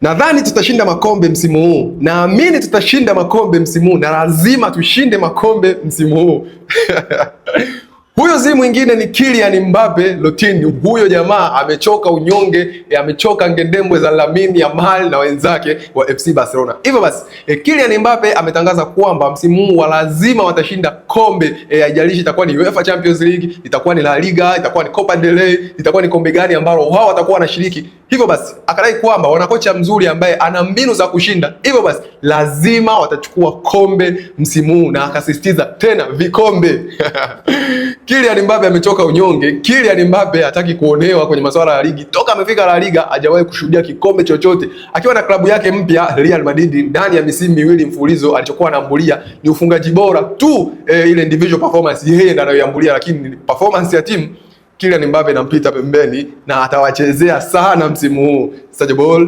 Nadhani tutashinda makombe msimu huu. Naamini tutashinda makombe msimu huu na lazima tushinde makombe msimu huu. Huyo si mwingine ni Kylian Mbappe Lottin. Huyo jamaa amechoka unyonge, amechoka ngendembwe za Lamine Yamal na wenzake wa FC Barcelona. Hivyo basi, Kylian Mbappe ametangaza kwamba msimu huu lazima watashinda kombe. Haijalishi itakuwa ni UEFA Champions League, itakuwa ni La Liga, itakuwa ni Copa del Rey, itakuwa ni kombe gani ambalo wao watakuwa wanashiriki. Hivyo basi, akadai kwamba wana kocha mzuri ambaye ana mbinu za kushinda. Hivyo basi, lazima watachukua kombe msimu huu na akasisitiza tena vikombe. Kylian Mbappe amechoka unyonge. Kylian Mbappe hataki kuonewa kwenye masuala ya ligi. Toka amefika La Liga hajawahi kushuhudia kikombe chochote. Akiwa na klabu yake mpya Real Madrid, ndani ya misimu miwili mfululizo alichokuwa anaambulia ni ufungaji bora tu, ile individual performance yeye ndiye anayoambulia, lakini performance ya timu Kylian Mbappe anampita pembeni na atawachezea sana msimu huu. Ball.